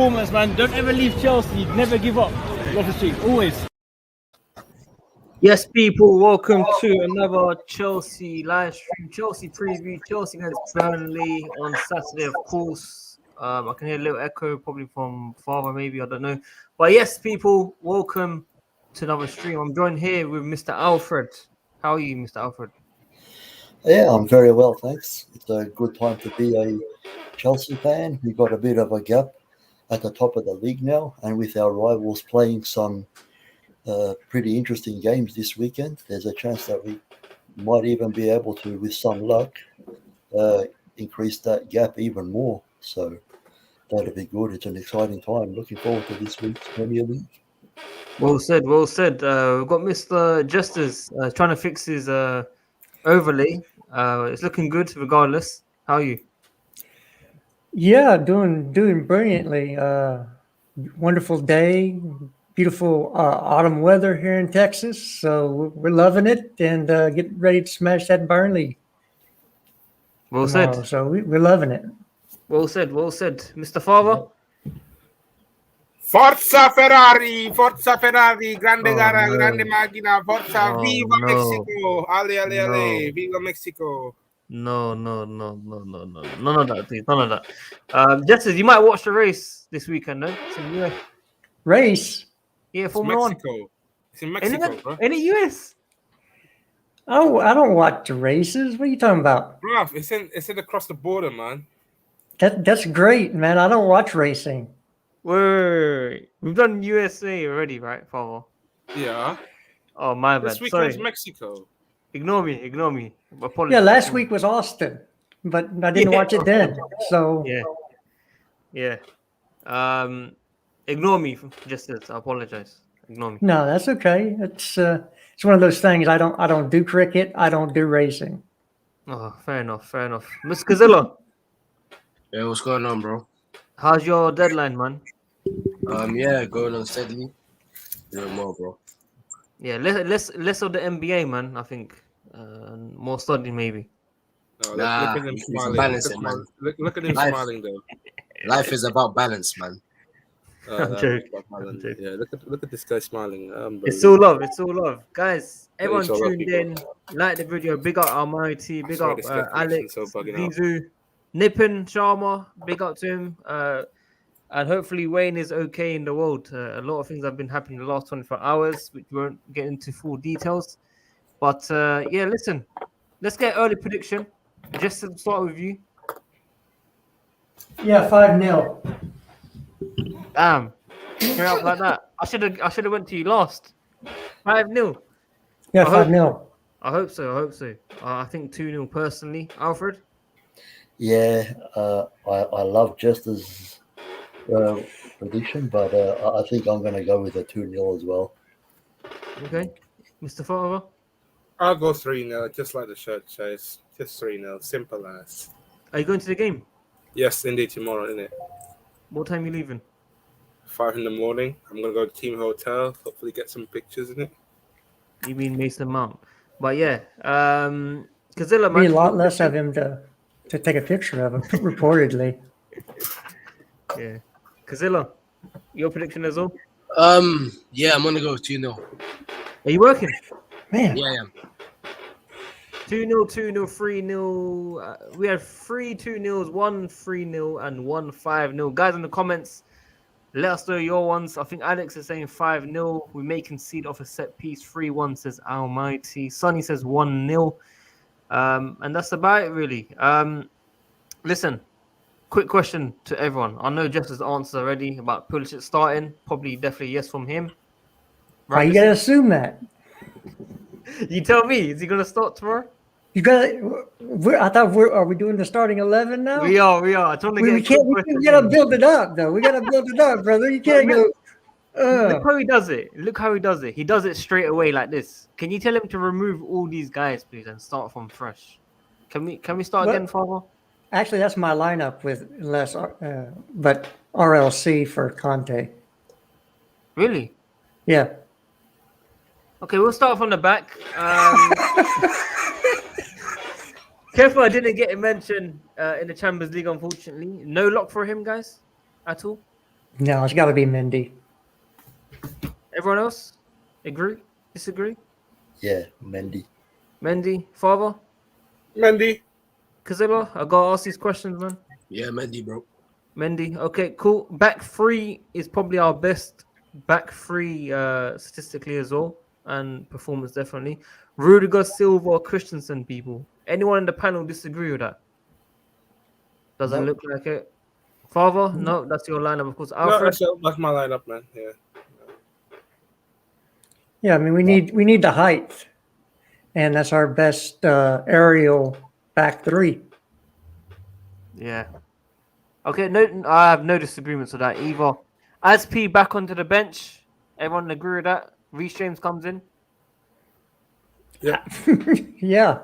performance, man. Don't ever leave Chelsea. Never give up. Love the street, always. Yes, people, welcome to another Chelsea live stream. Chelsea preview. Chelsea against Burnley on Saturday, of course. I can hear a little echo, probably from Father, maybe, I don't know. But yes, people, welcome to another stream. I'm joined here with Mr. Alfred. How are you, Mr. Alfred? Yeah, I'm very well, thanks. It's a good time to be a Chelsea fan. We've got a bit of a gap at the top of the league now, and with our rivals playing some pretty interesting games this weekend, there's a chance that we might even be able to, with some luck, increase that gap even more. So that'll be good. It's an exciting time. Looking forward to this week's Premier League. Well said, well said. We've got Mr. Justice trying to fix his overlay. It's looking good regardless. How are you? Yeah, doing brilliantly. Wonderful day, beautiful autumn weather here in Texas. So we're loving it and getting ready to smash that Burnley. Well tomorrow. said. So we're loving it. Well said, well said. Mr. Father? Forza Ferrari, grande gara, no. grande macchina, forza, Oh, viva no. Mexico, ale, ale, ale, No. viva Mexico. No. None of that, please. None of that. Justice, you might watch the race this weekend, no? It's in the US. Race. Yeah, It's Formula 1. Mexico. It's in Mexico, bro. In the US. Oh, I don't watch the races. What are you talking about? Bro, it's in across the border, man. That's great, man. I don't watch racing. Wait. We've done USA already, right, Father? Yeah. Oh, my bad. This weekend's Sorry. Mexico. Ignore me. Apologies. Yeah, last week was Austin, but I didn't watch it then. So Yeah. Ignore me, Justice. I apologize. Ignore me. no, that's okay. It's one of those things. I don't do cricket. I don't do racing. Oh, fair enough. Mr. Kazilla, Yeah, what's going on, bro? how's your deadline, man? Yeah, going on steadily. Doing more, bro. Yeah, less of the NBA, man. I think more study, maybe. No, Nah, look at him it's smiling. balancing, man. Look at him Life. smiling, though. Life is about balance, man. I'm joking. Yeah, look at this guy smiling. It's all love. Guys, everyone it's all love, tuned people. in. Like the video. Big up Almighty. Big Sorry, up this guy Alex. so bugging out. Zizu. Nippon Sharma. Big up to him. And hopefully Wayne is okay in the world. A lot of things have been happening in the last 24 hours, which we won't get into full details. But yeah, listen. Let's get early prediction. Just to start with you. Yeah, 5-0. Damn. Straight up like that. I should have went to you last. 5-0. Yeah, I hope- 5-0. I hope so. I think 2-0 personally. Alfred? Yeah, I love Jester's prediction, but I think I'm going to go with a 2-0 as well. Okay. Mr. Father? I'll go 3-0, just like the shirt says. Just 3-0, simple as. Are you going to the game? Yes, indeed, tomorrow, innit? What time are you leaving? 5 in the morning. I'm gonna go to Team Hotel. Hopefully, get some pictures in it. You mean Mason Mount. But yeah. Kazilla, Be a man. lot less of him to take a picture of him, reportedly. Yeah. Kazilla, your prediction as well? Yeah, I'm gonna go 2-0. Are you working? Man, Yeah, I am. 2-0, 2-0, 3-0. We had 3 2-0s, 1 3-0, and 1 5-0. Guys, in the comments, let us know your ones. I think Alex is saying 5-0. We may concede off a set piece. 3-1 says Almighty. Sonny says 1-0. And that's about it, really. Listen, quick question to everyone. I know Jess has answered already about Pulisic starting. Probably, definitely yes from him. why you got to assume that? You tell me. Is he going to start tomorrow? You got. Are we doing the starting 11 now? We are. I told him to We get a can't. quick We gotta build it up, though. We gotta build it up, brother. You can't go. Look how he does it. He does it straight away like this. Can you tell him to remove all these guys, please, and start from fresh? Can we start What? again, Father? Actually, that's my lineup with less, but RLC for Conte. Really? Yeah. Okay, we'll start from the back. Careful, I didn't get a mention in the Champions League, unfortunately. No lock for him, guys, at all. No, it's got to be Mendy. Everyone else? Agree? Disagree? Yeah, Mendy. Mendy? Father? Mendy. Kazilla? I gotta ask these questions, man. Yeah, Mendy, bro. Mendy. Okay, cool. Back three is probably our best back three statistically as well, and performance definitely. Rudiger, Silva, Christensen, people. Anyone in the panel disagree with that? Doesn't No. look like it. Father? No, that's your lineup, of course. No, Alfred? that's my lineup, man. Yeah. Yeah, I mean we need the height, and that's our best aerial back three. Yeah. Okay, no, I have no disagreements with that either. As P back onto the bench, everyone agree with that? Reece James comes in. Yeah. Yeah,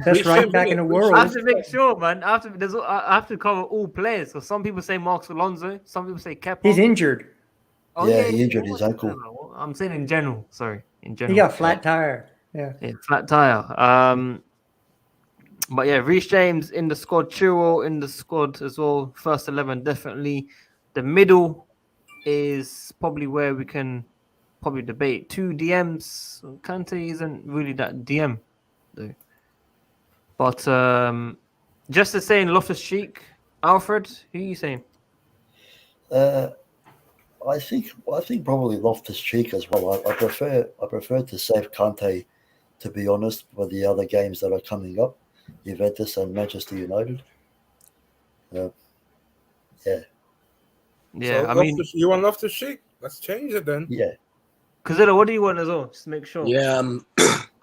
best right back in the I world. have to make sure, man. I have to cover all players. So some people say Marcos Alonso, some people say Kepa. He's injured. Yeah, he injured his ankle. I'm saying in general. Sorry, in He general. got flat tire. Yeah. Yeah, flat tire. But yeah, Reece James in the squad, Chilwell in the squad as well. First 11, definitely. The middle is probably where we can probably debate. 2 DMs. Kante isn't really that DM, though. But just to say in Loftus-Cheek, Alfred, who are you saying? I think probably Loftus-Cheek as well. I prefer to save Kante, to be honest, for the other games that are coming up, Juventus and Manchester United. Yeah. Yeah, So I mean, you want Loftus-Cheek? Let's change it then. Yeah. Kazilla, what do you want as well? Just to make sure. Yeah, I'm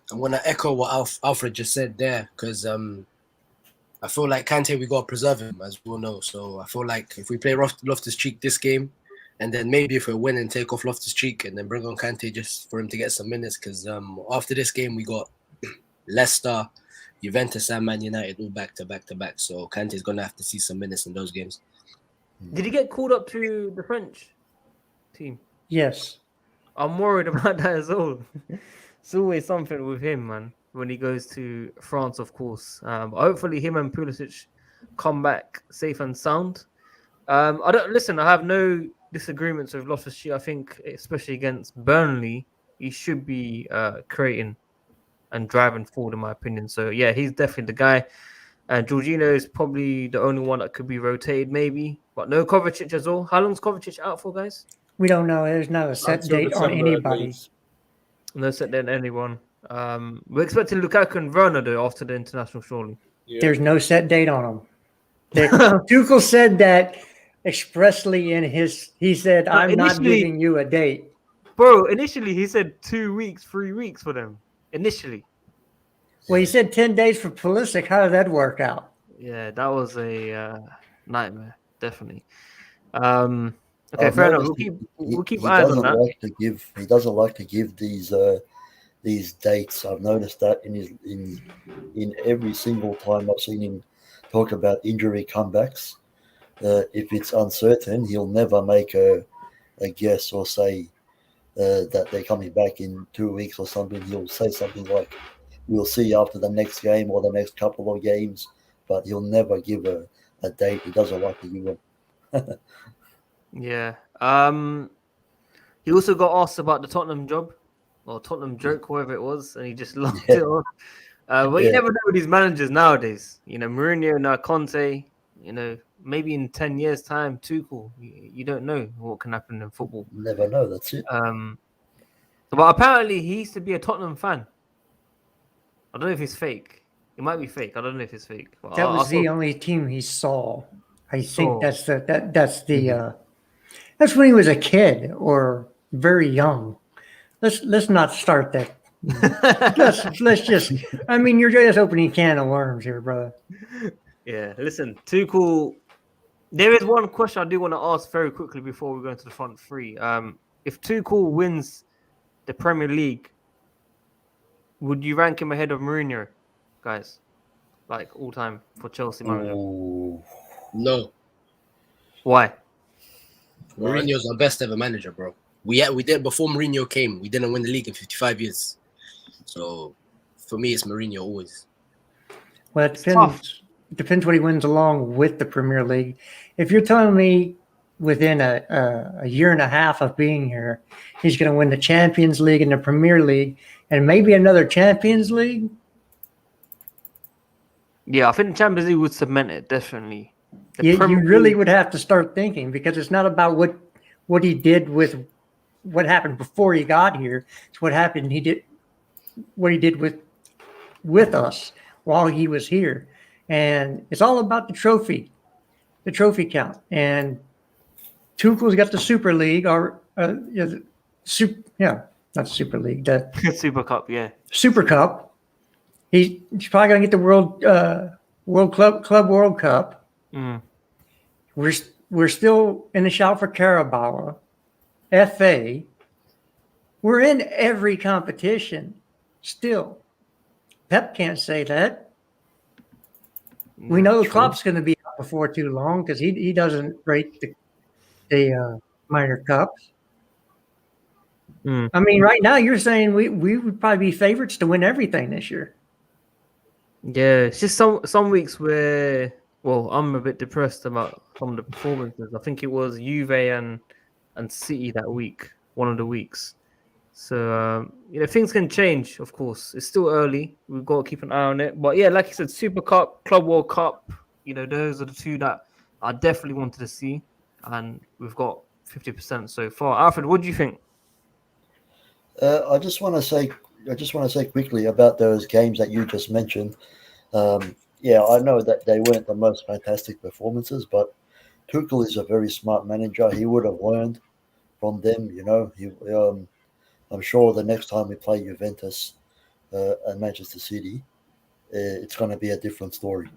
gonna echo what Alfred just said there, because I feel like Kante, we gotta preserve him, as we all know. So I feel like if we play Loftus-Cheek this game, and then maybe if we win and take off Loftus-Cheek and then bring on Kante just for him to get some minutes, because after this game we got Leicester, Juventus, and Man United all back to back. So Kante's gonna have to see some minutes in those games. Did he get called up to the French team? Yes. I'm worried about that as well. It's always something with him, man, when he goes to France, of course. But hopefully him and Pulisic come back safe and sound. I have no disagreements with Loftus-Cheek. I think, especially against Burnley, he should be creating and driving forward, in my opinion. So, yeah, he's definitely the guy. And Jorginho is probably the only one that could be rotated, maybe. But no Kovacic as well. How long's Kovacic out for, guys? We don't know. There's not a set Until date on December, at anybody. least. No set then anyone. We're expecting Lukaku and Werner, though, after the international, surely. Yeah. There's no set date on them. Tuchel said that expressly in his. He said, "I'm not giving you a date." Bro, initially he said 2 weeks, 3 weeks for them. Initially. Well, he said 10 days for Pulisic. How did that work out? Yeah, that was a nightmare, definitely. Okay, I've fair enough. noticed We'll keep he eyes on doesn't that. he doesn't like to give these dates. I've noticed that in every single time I've seen him talk about injury comebacks. If it's uncertain, he'll never make a guess or say that they're coming back in 2 weeks or something. He'll say something like, "We'll see after the next game or the next couple of games," but he'll never give a date. He doesn't like to give them. Yeah. He also got asked about the Tottenham job or Tottenham joke, whatever it was, and he just laughed it off. But you never know with these managers nowadays. You know, Mourinho, now Conte. You know, maybe in 10 years' time, Tuchel. You don't know what can happen in football. Never know. That's it. But apparently he used to be a Tottenham fan. I don't know if it's fake. It might be fake. I don't know if it's fake. But That was the only team he saw. I think that's when he was a kid or very young. Let's not start that. let's just. I mean, you're just opening a can of worms here, brother. Yeah. Listen, Tuchel. There is one question I do want to ask very quickly before we go into the front three. If Tuchel wins the Premier League, would you rank him ahead of Mourinho, guys? Like all time for Chelsea manager? Ooh. No, Why? Mourinho's our best ever manager, bro. We did before Mourinho came. We didn't win the league in 55 years. So for me, it's Mourinho always. Well, it depends what he wins along with the Premier League. If you're telling me within a year and a half of being here, he's going to win the Champions League and the Premier League and maybe another Champions League. Yeah, I think the Champions League would cement it, definitely. You really would have to start thinking, because it's not about what he did with what happened before he got here. It's what happened. What he did with us while he was here. And it's all about the trophy count. And Tuchel's got the Super League, or not Super League, the Super Cup, yeah. Super Cup. He's probably going to get the Club World Cup. Mm. We're still in the shout for Carabao, FA. We're in every competition still. Pep can't say that. We know Klopp's going to be out before too long, because he doesn't rate the minor cups. Mm. I mean, right now you're saying we would probably be favorites to win everything this year. Yeah, it's just some weeks where, well, I'm a bit depressed about some of the performances. I think it was Juve and City that week, one of the weeks. So, things can change, of course. It's still early. We've got to keep an eye on it. But yeah, like you said, Super Cup, Club World Cup, those are the two that I definitely wanted to see. And we've got 50% so far. Alfred, what do you think? I just want to say quickly about those games that you just mentioned. I know that they weren't the most fantastic performances, but Tuchel is a very smart manager. He would have learned from them, I'm sure the next time we play Juventus and Manchester City, it's going to be a different story.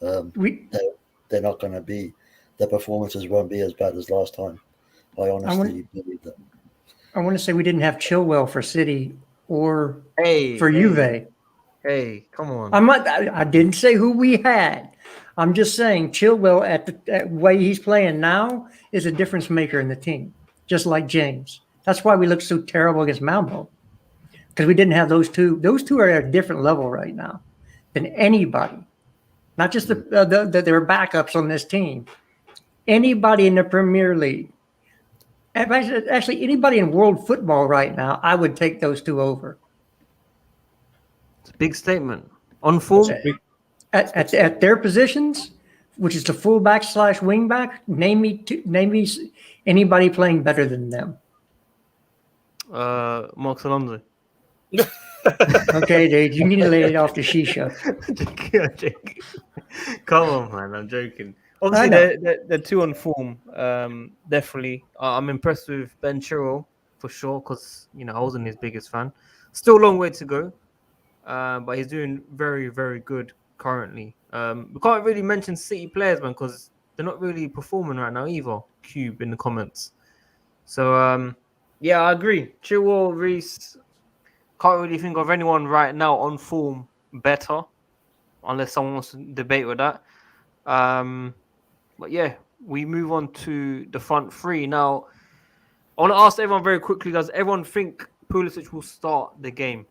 They're not going to be, the performances won't be as bad as last time. I honestly believe that. I want to say we didn't have Chilwell for City or for Juve. Hey, come on. I didn't say who we had. I'm just saying Chilwell at the way he's playing now is a difference maker in the team, just like James. That's why we look so terrible against Malmo, because we didn't have those two. Those two are at a different level right now than anybody. Not just their backups on this team. Anybody in the Premier League. Actually, anybody in world football right now, I would take those two over. It's a big statement. On form? At their positions, which is the fullback / wingback, name me anybody playing better than them. Marcos Alonso. Okay, dude, you need to lay it off the shisha. I'm joking. Come on, man, I'm joking. Obviously, they're two on form. Definitely, I'm impressed with Ben Chilwell for sure, because I wasn't his biggest fan. Still a long way to go, but he's doing very, very good currently. We can't really mention City players, man, because they're not really performing right now either. Cube in the comments. So, I agree. Chilwell, Reece. Can't really think of anyone right now on form better, unless someone wants to debate with that. But yeah, we move on to the front three. Now, I want to ask everyone very quickly, does everyone think Pulisic will start the game?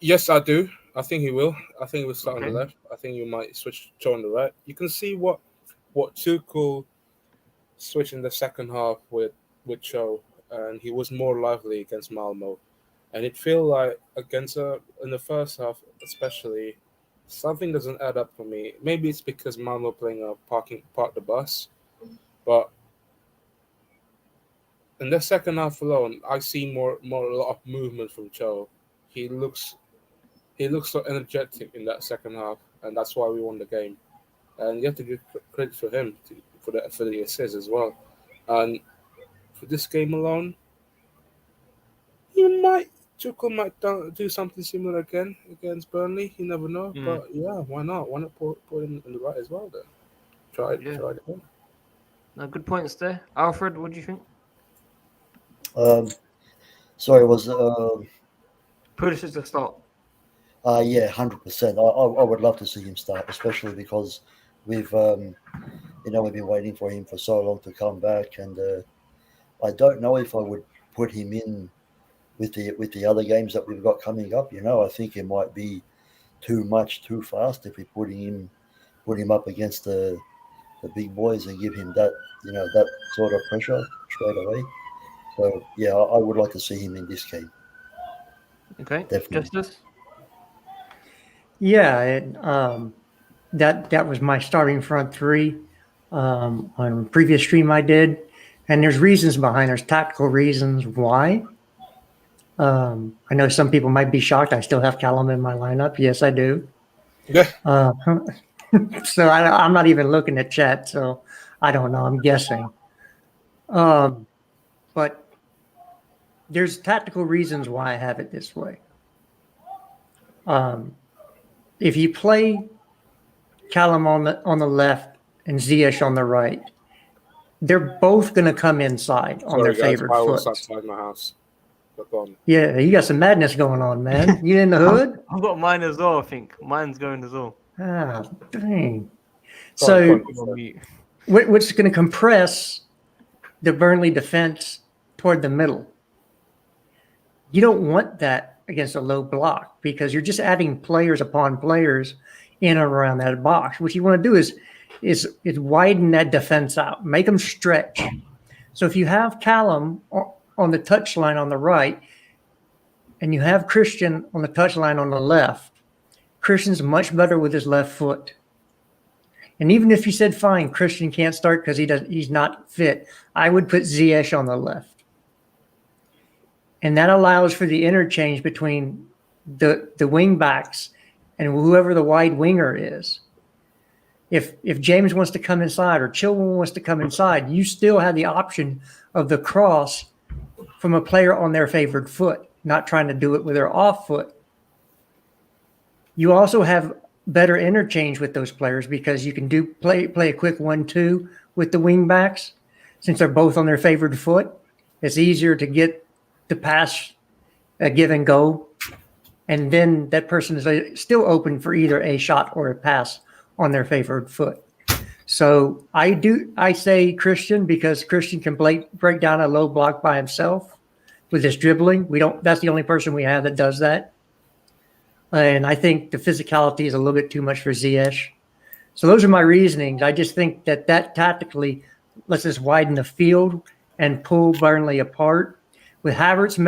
Yes, I do. I think he will. I think he will start on the left. I think you might switch Joe on the right. You can see what Tuchel switched in the second half with Joe, and he was more lively against Malmo. And it feels like against in the first half, especially, something doesn't add up for me. Maybe it's because Malmo playing park the bus, but in the second half alone, I see a lot of movement from Joe. He looks so energetic in that second half, and that's why we won the game. And you have to give credit for him for the assist as well. And for this game alone, Tuchel might do something similar again against Burnley. You never know. But yeah, why not? Why not put him in the right as well then? Try it again. No, good points there. Alfred, what do you think? Sorry, was Pulisic to start. 100%. I would love to see him start, especially because we've been waiting for him for so long to come back, and I don't know if I would put him in with the other games that we've got coming up. I think it might be too much too fast if we put him up against the the big boys and give him that, that sort of pressure straight away. So yeah, I would like to see him in this game. Okay, Definitely. Justice. Yeah, that was my starting front three on a previous stream I did, and there's reasons behind. There's tactical reasons why. I know some people might be shocked. I still have Callum in my lineup. Yes, I do. Yeah. So I'm not even looking at chat, so I don't know. I'm guessing. But there's tactical reasons why I have it this way. If you play Callum on the left and Ziyech on the right, they're both going to come inside on their favorite foot. Outside my house. Yeah, you got some madness going on, man. You in the hood? I've got mine as well, I think. Mine's going as well. Ah, dang. So what's going to compress the Burnley defense toward the middle? You don't want that against a low block because you're just adding players upon players in and around that box. What you want to do is widen that defense out, make them stretch. So if you have Callum on the touchline on the right, and you have Christian on the touchline on the left, Christian's much better with his left foot. And even if you said, fine, Christian can't start because he's not fit, I would put Ziyech on the left. And that allows for the interchange between the wing backs and whoever the wide winger is. If James wants to come inside or Chilwell wants to come inside, you still have the option of the cross from a player on their favored foot, not trying to do it with their off foot. You also have better interchange with those players because you can play a quick 1-2 with the wing backs. Since they're both on their favored foot, it's easier to get the pass, a give and go, and then that person is still open for either a shot or a pass on their favored foot. So I say Christian because Christian can break down a low block by himself with his dribbling. That's the only person we have that does that. And I think the physicality is a little bit too much for Ziyech. So those are my reasonings. I just think that tactically lets us widen the field and pull Burnley apart. With Havertz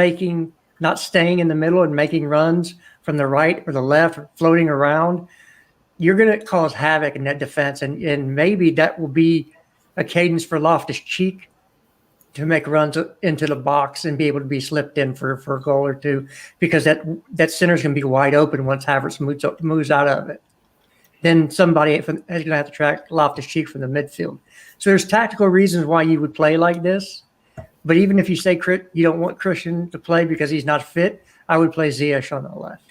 not staying in the middle and making runs from the right or the left, floating around, you're going to cause havoc in that defense. And maybe that will be a cadence for Loftus-Cheek to make runs into the box and be able to be slipped in for a goal or two, because that center is going to be wide open once Havertz moves out of it. Then somebody is going to have to track Loftus-Cheek from the midfield. So there's tactical reasons why you would play like this. But even if you say you don't want Christian to play because he's not fit, I would play Ziyech on the left.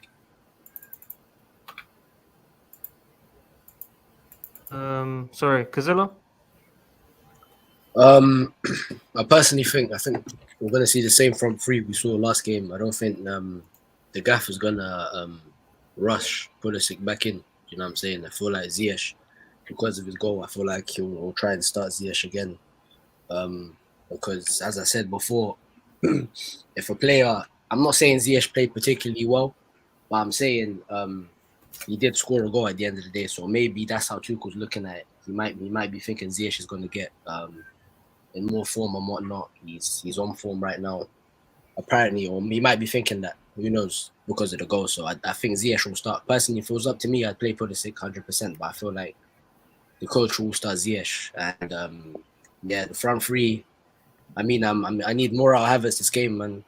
Sorry, Kazilla? I personally think we're gonna see the same front three we saw last game. I don't think the gaff is gonna rush Pulisic back in. You know what I'm saying? I feel like Ziyech, because of his goal, I feel like he'll try and start Ziyech again. Because as I said before, if a player, I'm not saying Ziyech played particularly well, but I'm saying he did score a goal at the end of the day. So maybe that's how Tuchel's looking at it. He might be thinking Ziyech is going to get in more form and whatnot. He's on form right now, apparently, or he might be thinking that. Who knows, because of the goal. So I think Ziyech will start. Personally, if it was up to me, I'd play Pulisic 100%. But I feel like the coach will start Ziyech, and the front three. I mean, I need more out of Havertz this game, man.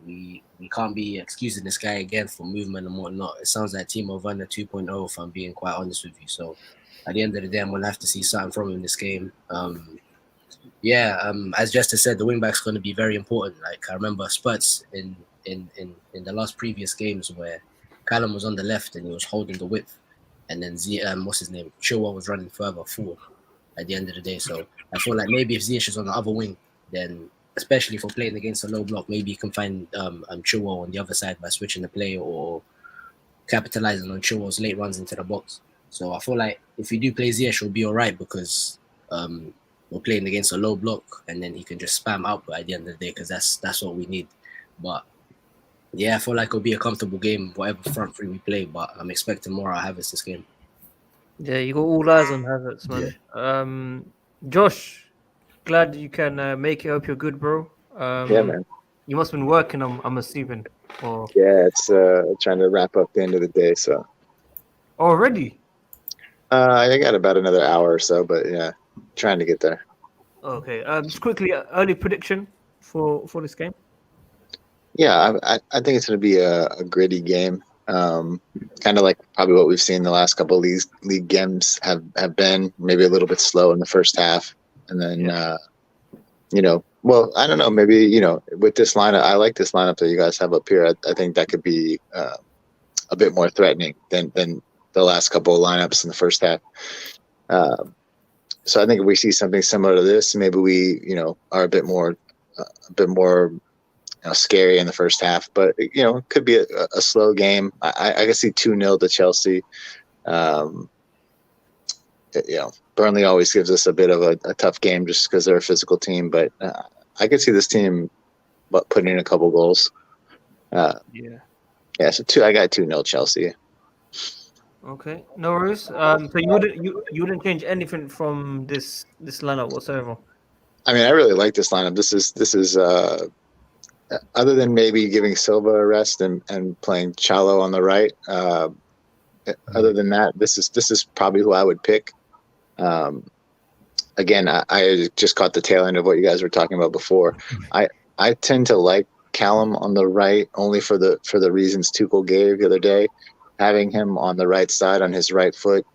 We can't be excusing this guy again for movement and whatnot. It sounds like Timo Werner 2.0, if I'm being quite honest with you. So at the end of the day, I'm gonna have to see something from him this game. As Jester said, the wing back's gonna be very important. Like I remember Spurs in the last previous games where Callum was on the left and he was holding the width, and then Chilwell was running further forward at the end of the day. So I feel like maybe if Ziyech is on the other wing, then especially for playing against a low block, maybe you can find Chilwell on the other side by switching the play or capitalizing on Chilwell's late runs into the box. So I feel like if you do play Ziyech, it'll be all right because we're playing against a low block, and then he can just spam output at the end of the day because that's what we need. But yeah, I feel like it'll be a comfortable game, whatever front three we play. But I'm expecting more out of Havertz this game. Yeah, you got all eyes on Havertz, man. Josh, glad you can make it. Hope you're good, bro. Yeah, man. You must have been working. I'm assuming. Or Yeah, it's trying to wrap up the end of the day, so already. I got about another hour or so, but yeah, trying to get there. Okay. Just quickly, early prediction for this game. Yeah, I think it's going to be a gritty game. Kind of like probably what we've seen the last couple of league games have been, maybe a little bit slow in the first half, and then well, I don't know, maybe with this lineup, I like this lineup that you guys have up here. I think that could be a bit more threatening than the last couple of lineups in the first half. So I think if we see something similar to this, maybe we are a bit more scary in the first half, but it could be a slow game. I can see 2-0 to Chelsea. Burnley always gives us a bit of a tough game just because they're a physical team, but I could see this team putting in a couple goals. So I got 2-0 Chelsea. Okay, no worries. So you wouldn't change anything from this lineup whatsoever? I mean, I really like this lineup. This is other than maybe giving Silva a rest and playing Chalo on the right. Other than that, this is probably who I would pick. Again, I just caught the tail end of what you guys were talking about before. I tend to like Callum on the right only for the reasons Tuchel gave the other day. Having him on the right side on his right foot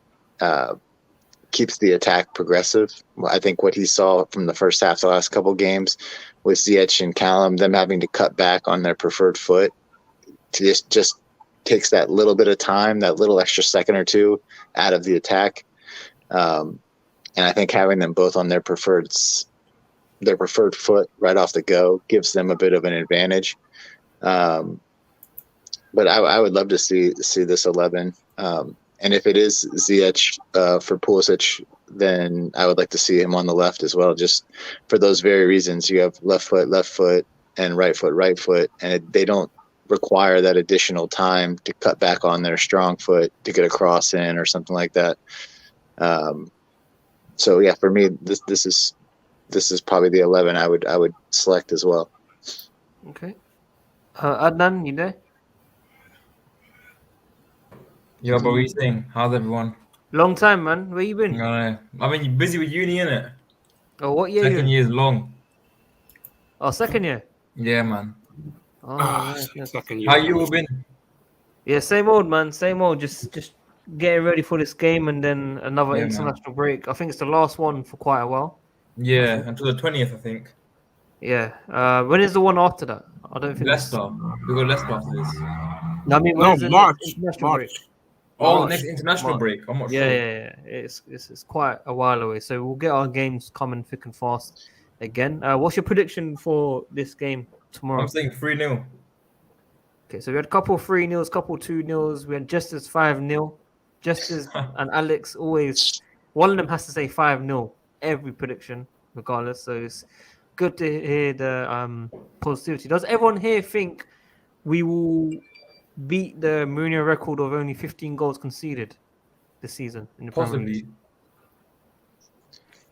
keeps the attack progressive. I think what he saw from the first half, the last couple games, with Ziyech and Callum, them having to cut back on their preferred foot, to just takes that little bit of time, that little extra second or two out of the attack. And I think having them both on their preferred foot right off the go gives them a bit of an advantage. But I would love to see this 11. And if it is Ziyech for Pulisic, then I would like to see him on the left as well, just for those very reasons. You have left foot, and right foot, and they don't require that additional time to cut back on their strong foot to get a cross in or something like that. So yeah, for me, this is probably the 11 I would select as well. Okay, Adnan, you there? Yo, bro, what are you saying? How's everyone? Long time, man. Where you been? I mean, you're busy with uni, innit? Oh, what year? Second year's long. Oh, second year? Yeah, man. Oh, nice. Second year. How you all been? Yeah, same old, man. Same old. Just getting ready for this game and then another international break. I think it's the last one for quite a while. Yeah, until the 20th, I think. Yeah. When is the one after that? I don't think Leicester. We got Leicester after this. No, I mean, No, March. Break? Oh, next international break. I'm not sure. Yeah. It's quite a while away. So we'll get our games coming thick and fast again. What's your prediction for this game tomorrow? I'm saying 3-0. Okay, so we had a couple 3-0s, couple 2-0s. We had Justice 5-0. Justice and Alex always, one of them has to say 5-0 every prediction, regardless. So it's good to hear the positivity. Does everyone here think we will beat the Mourinho record of only 15 goals conceded this season in the Premier League?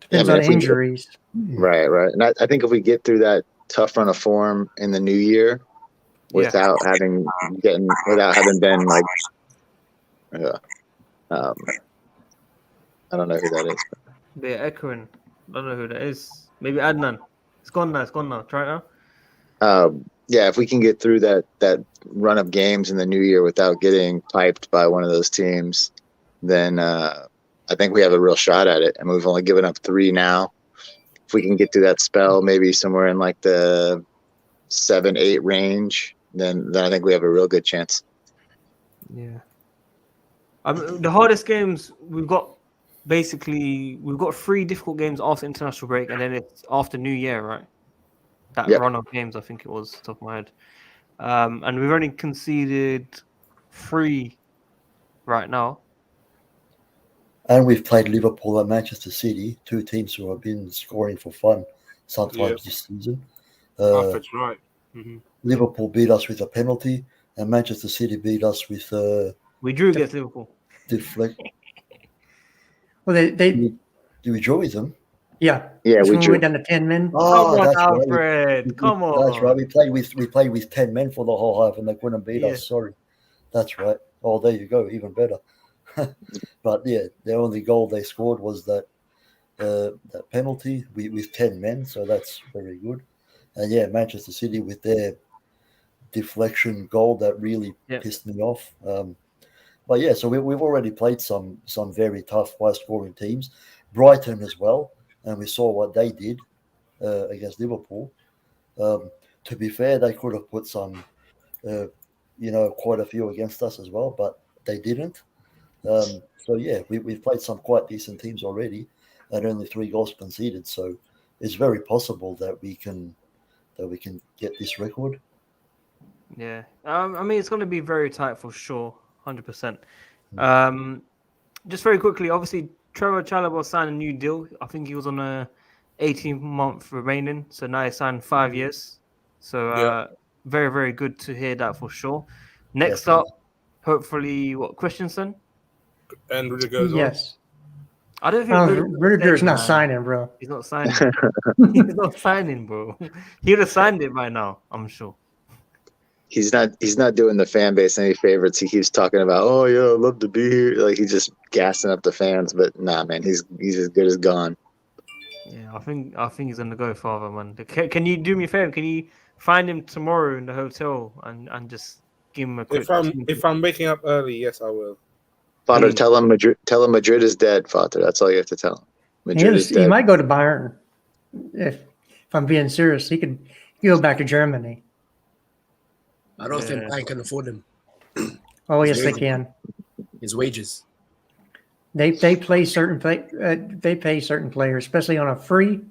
Depends on injuries. Right. And I think if we get through that tough run of form in the new year without having been like, I don't know who that is. They're echoing. I don't know who that is. Maybe Adnan. It's gone now. Try it now. Yeah, if we can get through that run of games in the new year without getting piped by one of those teams, then I think we have a real shot at it. And we've only given up 3 now. If we can get through that spell, maybe somewhere in like the 7-8 range, then I think we have a real good chance. Yeah. The hardest games we've got 3 difficult games after international break, and then it's after New Year, right? That run of games, I think it was, top of my head. And we've only conceded 3 right now. And we've played Liverpool and Manchester City, 2 teams who have been scoring for fun sometimes this season. That's right. Mm-hmm. Liverpool beat us with a penalty, and Manchester City beat us with we drew against Liverpool. Deflect. Well, they Do we draw with them? Yeah, That's we when we drew. went down to 10 men. Oh, Come on, that's right. Alfred. Come on. That's right. We played with 10 men for the whole half, and they couldn't beat Yeah. us. Sorry, that's right. Oh, there you go. Even better. But yeah, the only goal they scored was that penalty with 10 men, so that's very good. And yeah, Manchester City with their deflection goal that really pissed me off. But yeah, so we've already played some very tough, high-scoring teams. Brighton as well, and we saw what they did against Liverpool. To be fair, they could have put some, quite a few against us as well, but they didn't. So yeah, we've played some quite decent teams already, and only 3 goals conceded. So it's very possible that we can get this record. Yeah. I mean, it's going to be very tight for sure, 100%. Just very quickly, obviously, Trevor Chalobah signed a new deal. I think he was on a 18-month remaining, so now he signed 5 years. So very, very good to hear that for sure. Next up, hopefully, Christensen? And Rudiger as well. Yes. I don't think Rudiger's not signing, bro. He's not signing. He's not signing, bro. He would have signed it by now, I'm sure. He's not doing the fan base any favorites. He keeps talking about, oh yeah, I'd love to be here. Like he's just gassing up the fans, but nah, man, he's as good as gone. Yeah, I think he's gonna go farther, man. Can you do me a favor? Can you find him tomorrow in the hotel and just give him a quick? If I'm waking up early, yes, I will. Father, tell him Madrid is dead, Father. That's all you have to tell him. Madrid is dead. He might go to Bayern. If I'm being serious, he could go back to Germany. I don't think Bayern can afford him. Oh yes, they can. His wages. They pay certain players, especially on a free.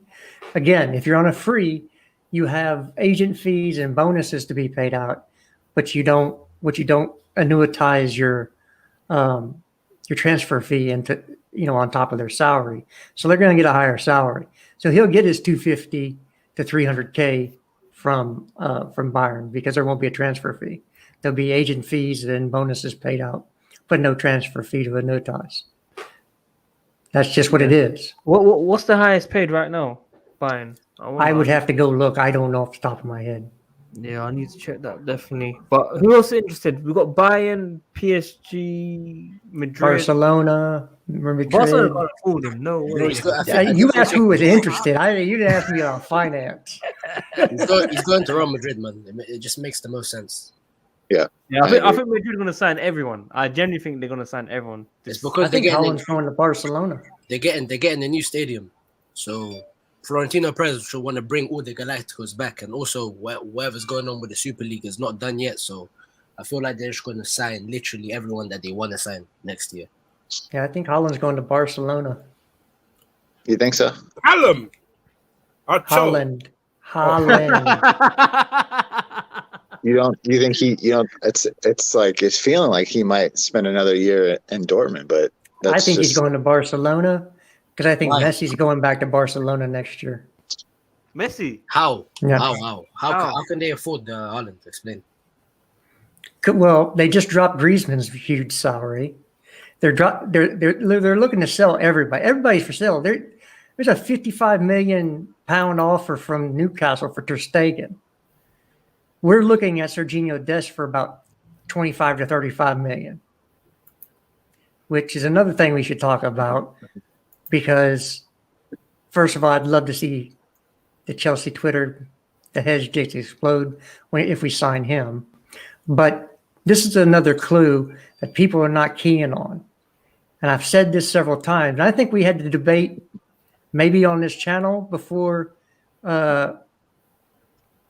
Again, if you're on a free, you have agent fees and bonuses to be paid out, but you don't annuitize your transfer fee into on top of their salary. So they're going to get a higher salary. So he'll get his 250 to 300K from Bayern because there won't be a transfer fee. There'll be agent fees and bonuses paid out, but no transfer fee to annuitize. That's just what it is. What's the highest paid right now, Bayern? I would have to go look. I don't know off the top of my head. Yeah, I need to check that definitely. But who else is interested? We've got Bayern, PSG, Madrid, Barcelona. Madrid. Barcelona can't afford him. No way. You asked who was interested. You didn't ask me about finance. He's going to Real Madrid, man. It just makes the most sense. Yeah, I think Madrid are going to sign everyone. I genuinely think they're going to sign everyone. It's because I think Holland's going to Barcelona. They're getting a new stadium, so Florentino Perez should want to bring all the Galacticos back, and also whatever's going on with the Super League is not done yet. So I feel like they're just going to sign literally everyone that they want to sign next year. Yeah, I think Holland's going to Barcelona. You think so? Callum. Holland. You think it's like it's feeling like he might spend another year in Dortmund, but I think he's going to Barcelona because I think Messi's going back to Barcelona next year. Messi? How? Yeah. How can they afford Haaland? Explain. Well, they just dropped Griezmann's huge salary. They're looking to sell everybody. Everybody's for sale. There's a £55 million offer from Newcastle for Ter Stegen. We're looking at Sergino Dest for about 25 to 35 million, which is another thing we should talk about because, first of all, I'd love to see the Chelsea Twitter, the hedge just explode if we sign him. But this is another clue that people are not keying on. And I've said this several times. And I think we had the debate maybe on this channel before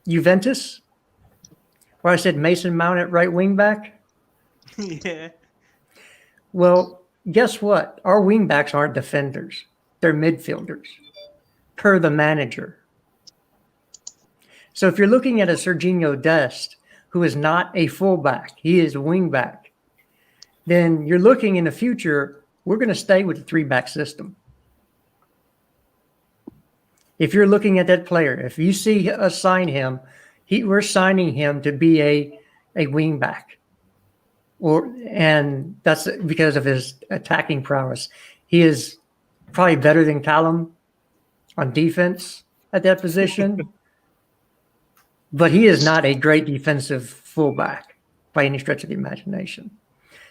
Juventus, where I said Mason Mount at right wing back. Yeah. Well, guess what? Our wing backs aren't defenders. They're midfielders, per the manager. So if you're looking at a Sergino Dest, who is not a fullback, he is a wing back, then you're looking in the future, we're going to stay with the 3-back system. If you're looking at that player, if you see us sign him, we're signing him to be a wing back, and that's because of his attacking prowess. He is probably better than Callum on defense at that position. But he is not a great defensive fullback by any stretch of the imagination.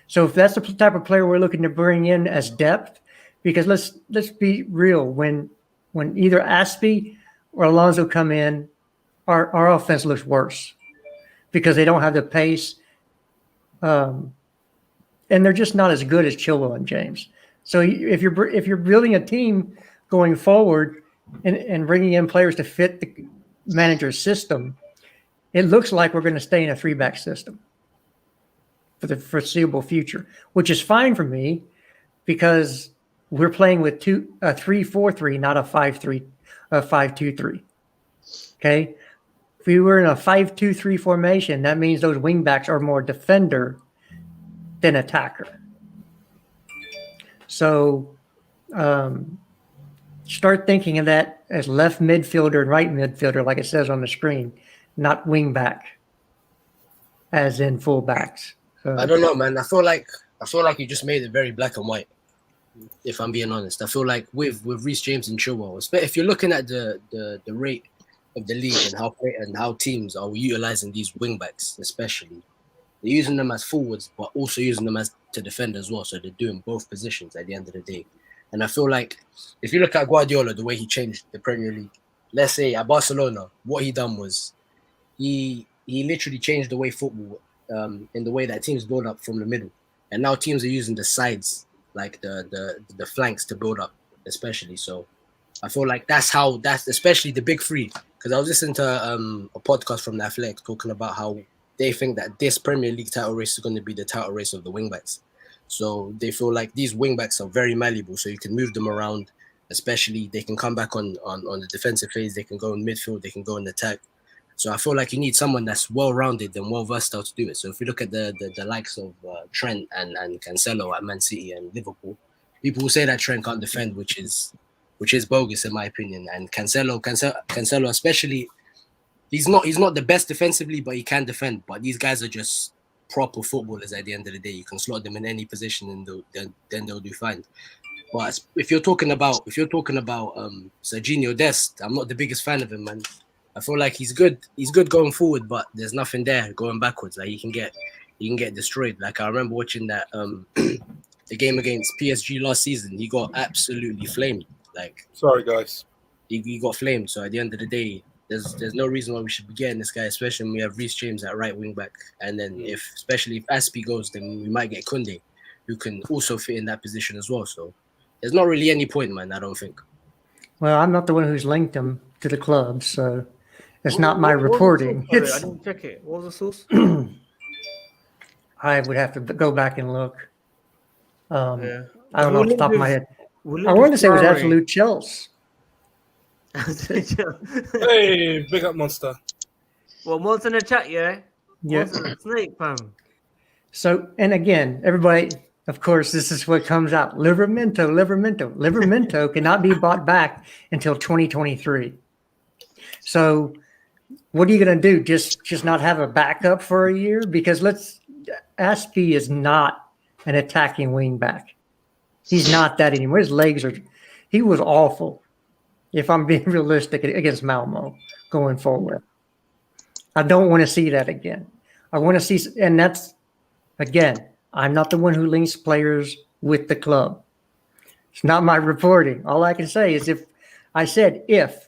So if that's the type of player we're looking to bring in as depth, because let's be real, when either Aspie or Alonso come in, our offense looks worse because they don't have the pace, and they're just not as good as Chilwell and James. So if you're building a team going forward and bringing in players to fit the manager's system, it looks like we're going to stay in a 3-back system for the foreseeable future, which is fine for me because we're playing with a 3-4-3, not a 5-2-3. Okay. If we were in a 5-2-3 formation, that means those wing backs are more defender than attacker. So start thinking of that as left midfielder and right midfielder, like it says on the screen, not wing back, as in full backs. I don't know, man. I feel like you just made it very black and white. If I'm being honest, I feel like with Reece James and Chilwell, if you're looking at the rate of the league and how teams are utilizing these wing backs, especially, they're using them as forwards, but also using them as to defend as well. So they're doing both positions at the end of the day. And I feel like if you look at Guardiola, the way he changed the Premier League, let's say at Barcelona, what he done was he literally changed the way football. In the way that teams build up from the middle, and now teams are using the sides, like the flanks, to build up, especially. So I feel like that's especially the big three. Because I was listening to a podcast from the Athletic talking about how they think that this Premier League title race is going to be the title race of the wingbacks. So they feel like these wingbacks are very malleable, so you can move them around. Especially they can come back on the defensive phase, they can go in midfield, they can go in attack. So I feel like you need someone that's well-rounded and well-versatile to do it. So if you look at the likes of Trent and Cancelo at Man City and Liverpool, people will say that Trent can't defend, which is bogus in my opinion. And Cancelo especially, he's not the best defensively, but he can defend. But these guys are just proper footballers at the end of the day. You can slot them in any position and then they'll do fine. But if you're talking about Sergino Dest, I'm not the biggest fan of him, man. I feel like he's good going forward, but there's nothing there going backwards. Like he can get destroyed. Like I remember watching that the game against PSG last season. He got absolutely flamed. Like sorry guys, he got flamed. So at the end of the day, there's no reason why we should be getting this guy, especially when we have Reece James at right wing back. And then especially if Aspie goes, then we might get Koundé, who can also fit in that position as well. So there's not really any point, man. I don't think. Well, I'm not the one who's linked him to the club, so. It's not my reporting. I didn't check it. What was the source? I would have to go back and look. I don't know off the top of my head. I wanted to say it was absolute chills. Hey, big up Monster. Well, Monster in the chat, yeah? Yeah. Snake, fam. So, and again, everybody, of course, this is what comes out. Livermento cannot be bought back until 2023. So, what are you going to do? Just not have a backup for a year? Because Aspie is not an attacking wing back. He's not that anymore. His legs he was awful. If I'm being realistic against Malmo going forward, I don't want to see that again. I want to see, and that's again, I'm not the one who links players with the club. It's not my reporting. All I can say is if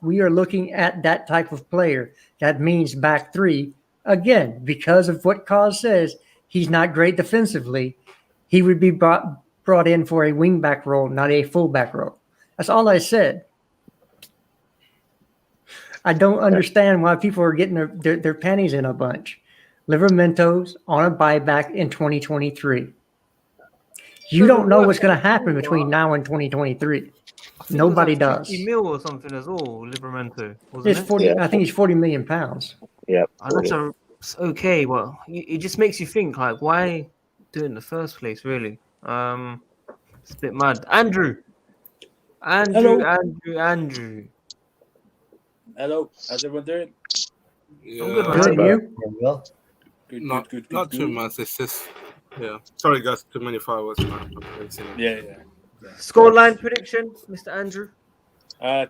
we are looking at that type of player, that means back three, again, because of what Cause says, he's not great defensively. He would be brought in for a wingback role, not a fullback role. That's all I said. I don't understand why people are getting their panties in a bunch. Livermento's on a buyback in 2023. You don't know what's going to happen between now and 2023. Nobody does. 50 mil or something as well, Livramento. It's 40. Yeah. I think he's 40 million pounds. Yeah. It's okay. Well, it just makes you think, like, why do it in the first place, really? It's a bit mad. Andrew. Hello. How's everyone doing? Yeah. I'm good. Well, Good. Not too much. It's just Sorry guys, too many fireworks. Man. Yeah. Scoreline prediction, Mr. Andrew. 3-0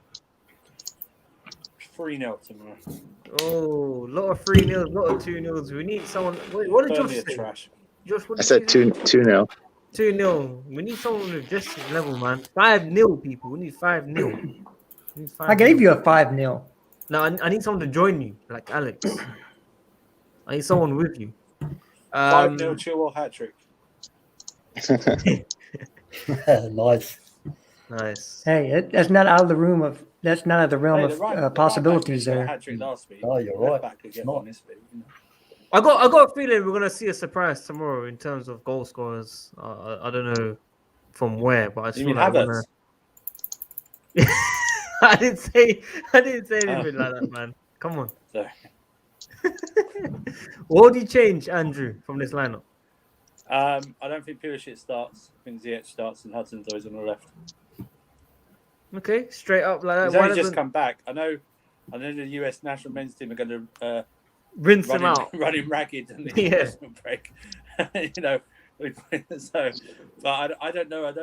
tomorrow. Oh, a lot of 3-0s, a lot of 2-0s. We need someone. What did Burnley Josh are say? trash. Josh, what I did said you say? 2-0. 2-0. We need someone with just his level, man. 5-0, people. We need 5-0. I gave you a 5-0. No, I need someone to join you, like Alex. I need someone with you. 5-0 Chilwell hat trick. Nice. Hey, that's not out of the room of that's not out of the realm Hey, of possibilities there. there. Hat trick last week. Oh, you're right. Back could It's get not. one this week, you know. I got a feeling we're gonna see a surprise tomorrow in terms of goal scorers. I don't know from where, but I just You feel mean like we're Havertz? gonna... I didn't say anything like that, man. Come on. Sorry. What would you change, Andrew, from this lineup? I don't think Pulisic starts. I think Ziyech starts and Hudson-Odoi's on the left. Okay, straight up like that. He's Why only just doesn't come back. I know the US national men's team are going to rinse him out? run him ragged in the Yeah. international break. You know, so. But I don't know. I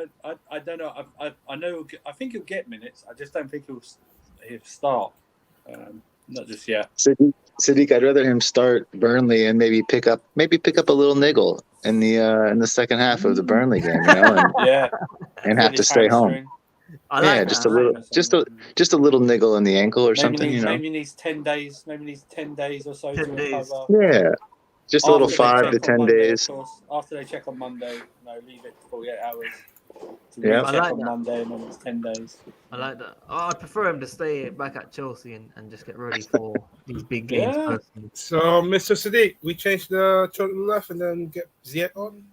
don't know. I know. I think he'll get minutes. I just don't think he'll start. Not just yet. Sadiq, I'd rather him start Burnley and maybe pick up a little niggle in the second half of the Burnley game, you know, and have to stay home. Just a little niggle in the ankle or something, you know. Maybe needs 10 days. Maybe needs 10 days or so 10 to days. recover. Yeah, just a little 5 to 10 Monday, days. of course. After they check on Monday, leave it 48 hours. Yeah, I like on that. Monday and then it's 10 days. I like that. I prefer him to stay back at Chelsea and just get ready for these big games. Yeah. Personally. So, Mr. Sadiq, we change the to the left and then get Ziyech on.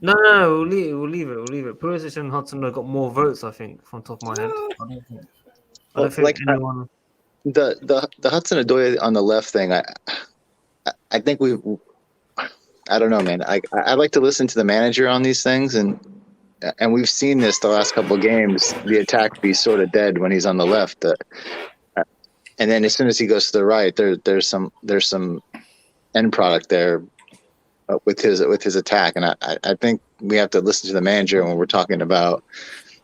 No, we'll leave it. Pulisic and Hudson got more votes, I think, from top of my head. I don't think anyone. The Hudson-Odoi on the left thing, I think I don't know, man. I like to listen to the manager on these things, and we've seen this the last couple of games. The attack be sort of dead when he's on the left, and then as soon as he goes to the right, there's some end product there with his attack, and I think we have to listen to the manager when we're talking about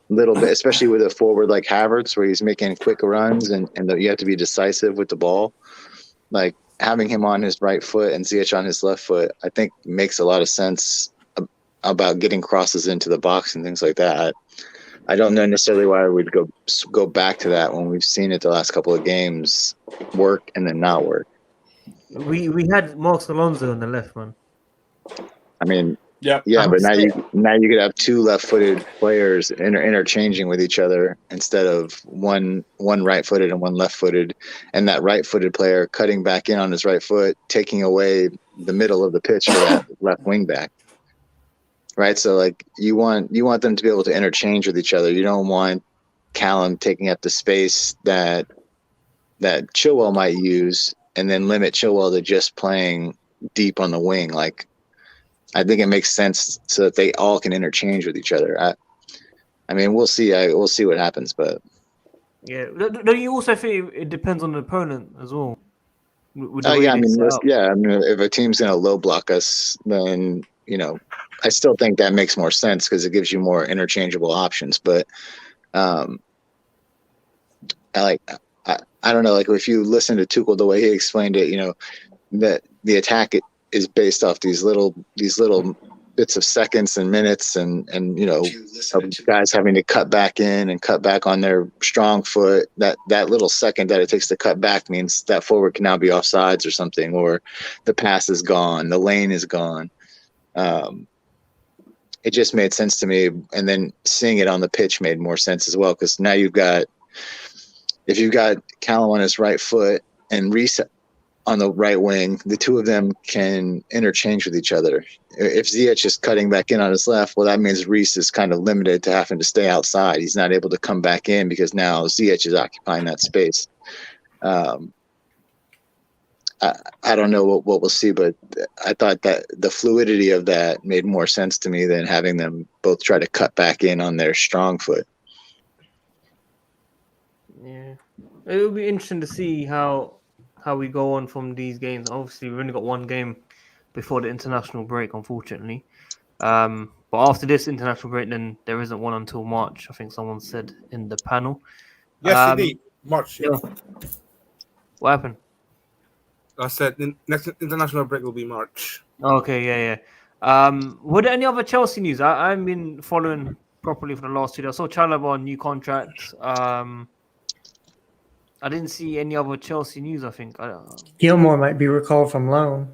a little bit, especially with a forward like Havertz, where he's making quick runs and you have to be decisive with the ball. Like having him on his right foot and Ziyech on his left foot, I think makes a lot of sense about getting crosses into the box and things like that. I don't know necessarily why I would go back to that when we've seen it the last couple of games work and then not work. We had Marcos Alonso on the left, man. I mean, yeah, but now you could have two left-footed players interchanging with each other instead of one right-footed and one left-footed, and that right-footed player cutting back in on his right foot, taking away the middle of the pitch for that left wing back. Right, so like you want them to be able to interchange with each other. You don't want Callum taking up the space that Chilwell might use, and then limit Chilwell to just playing deep on the wing. Like, I think it makes sense so that they all can interchange with each other. I mean, we'll see. We'll see what happens, but yeah. Don't you also think it depends on the opponent as well? I mean, if a team's gonna low block us, then I still think that makes more sense because it gives you more interchangeable options. But I don't know, like if you listen to Tuchel the way he explained it, that the attack is based off these little bits of seconds and minutes and of guys having to cut back in and cut back on their strong foot. That little second that it takes to cut back means that forward can now be offsides or something, or the pass is gone, the lane is gone. It just made sense to me, and then seeing it on the pitch made more sense as well, because now if you've got Callum on his right foot and Reece on the right wing, the two of them can interchange with each other. If Ziyech is cutting back in on his left, well, that means Reece is kind of limited to having to stay outside. He's not able to come back in because now Ziyech is occupying that space. I don't know what we'll see, but I thought that the fluidity of that made more sense to me than having them both try to cut back in on their strong foot. Yeah, it will be interesting to see how we go on from these games. Obviously, we've only got one game before the international break, unfortunately. But after this international break, then there isn't one until March. I think someone said in the panel. Yes, indeed. March. Yeah. What happened? I said the next international break will be March. Okay, yeah. Were there any other Chelsea news? I haven't been following properly for the last 2 days. I saw Chalobah on new contract. I didn't see any other Chelsea news, I think. Gilmour might be recalled from loan.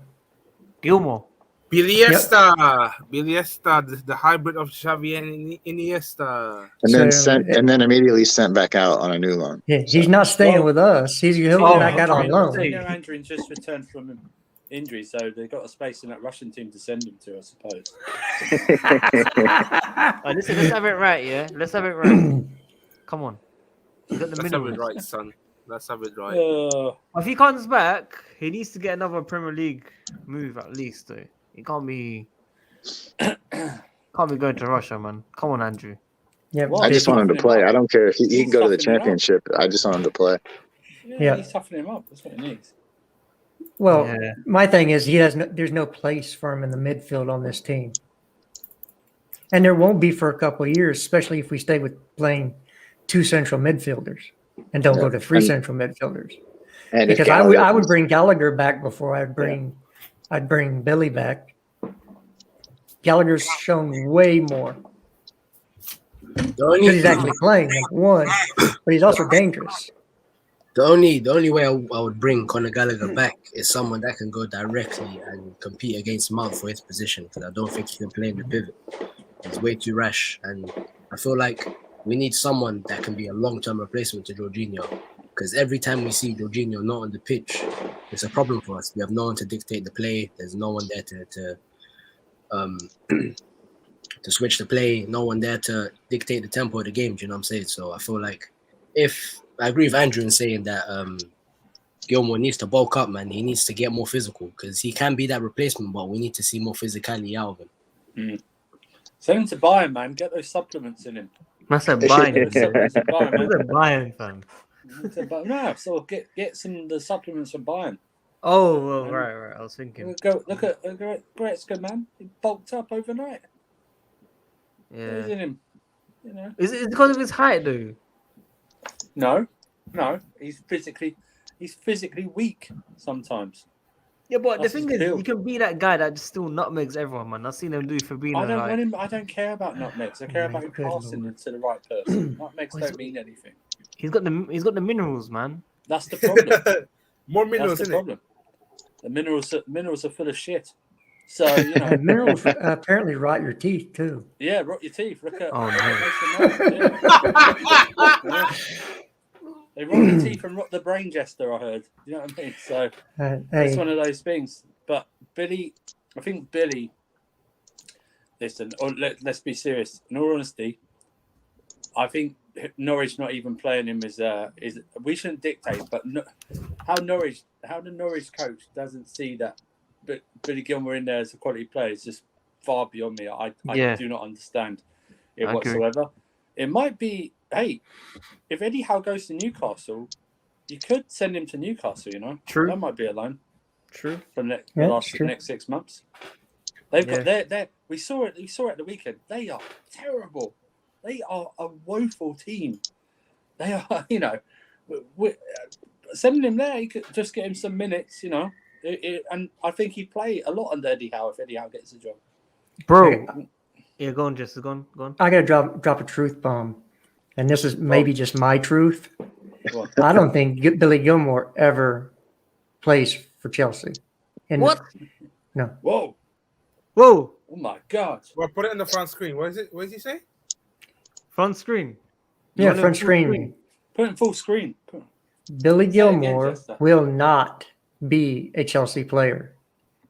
Gilmour. Bielsa, the hybrid of Xavi and Iniesta. And then immediately sent back out on a new loan. Yeah, he's not staying with us. He'll be back out on loan. Andrew just returned from injury, so they've got a space in that Russian team to send him to, I suppose. Listen, let's have it right, yeah? Let's have it right. Come on. You got the Let's have it minimum. right, son. Let's have it right. If he comes back, he needs to get another Premier League move at least, though. He can't be going to Russia, man. Come on, Andrew. Yeah, I just want him to play. I don't care if he can go to the championship. I just want him to play. Yeah, he's toughening him up. That's what he needs. Well, my thing is there's no place for him in the midfield on this team. And there won't be for a couple of years, especially if we stay with playing 2 central midfielders and don't go to 3 central midfielders. And because I would bring Gallagher back before I'd bring Billy back. Gallagher's shown way more. He's actually playing one, but he's also dangerous. The only way I would bring Conor Gallagher back is someone that can go directly and compete against Mount for his position, because I don't think he can play in the pivot. He's way too rash, and I feel like we need someone that can be a long-term replacement to Jorginho, because every time we see Jorginho not on the pitch, it's a problem for us. We have no one to dictate the play. There's no one there to switch the play, no one there to dictate the tempo of the game. Do you know what I'm saying? So I feel like I agree with Andrew in saying that Gilmour needs to bulk up, man. He needs to get more physical, because he can be that replacement, but we need to see more physicality out of him. Send him to Bayern, man. Get those supplements in him. That's a Bayern. That's a Bayern fan. No, so get the supplements from Bayern. Oh, well, right. I was thinking. Look at Goretzka, man. He bulked up overnight. Yeah. He's in him. You know. Is it because of his height, though? No. He's physically weak sometimes. Yeah, but the thing is, you can be that guy that just still nutmegs everyone, man. I've seen him do Fabinho. I don't want him. I don't care about nutmegs. I care about him passing it to the right person. Nutmegs don't mean anything. He's got the minerals, man. That's the problem. More minerals. That's the problem. The minerals are full of shit. So you know, minerals apparently rot your teeth too. Yeah, rot your teeth. Look at. Oh no. They rot your teeth and rot the brain, Jester. I heard. You know what I mean? So it's one of those things. But Billy, I think Billy. Listen, let's be serious. In all honesty, I think Norwich not even playing him is we shouldn't dictate, but how the Norwich coach doesn't see that, but Billy Gilmour in there as a quality player is just far beyond me. I do not understand it whatsoever. It might be, hey, if Eddie Howe goes to Newcastle, you could send him to Newcastle. You know, true. That might be a loan. True. For the next 6 months, they've got their. We saw it at the weekend. They are terrible. They are a woeful team. They are, you know, sending him there, you could just get him some minutes, you know. And I think he'd play a lot under Eddie Howe if Eddie Howe gets the job. Bro. Yeah, go on, Jess. Go on. I got to drop a truth bomb. And this is maybe just my truth. I don't think Billy Gilmour ever plays for Chelsea. What? No. Whoa. Oh my God. Well, put it in the front screen. What does he say? Front screen. Yeah, front screen. Put it in full screen. Billy Gilmour will not be a Chelsea player.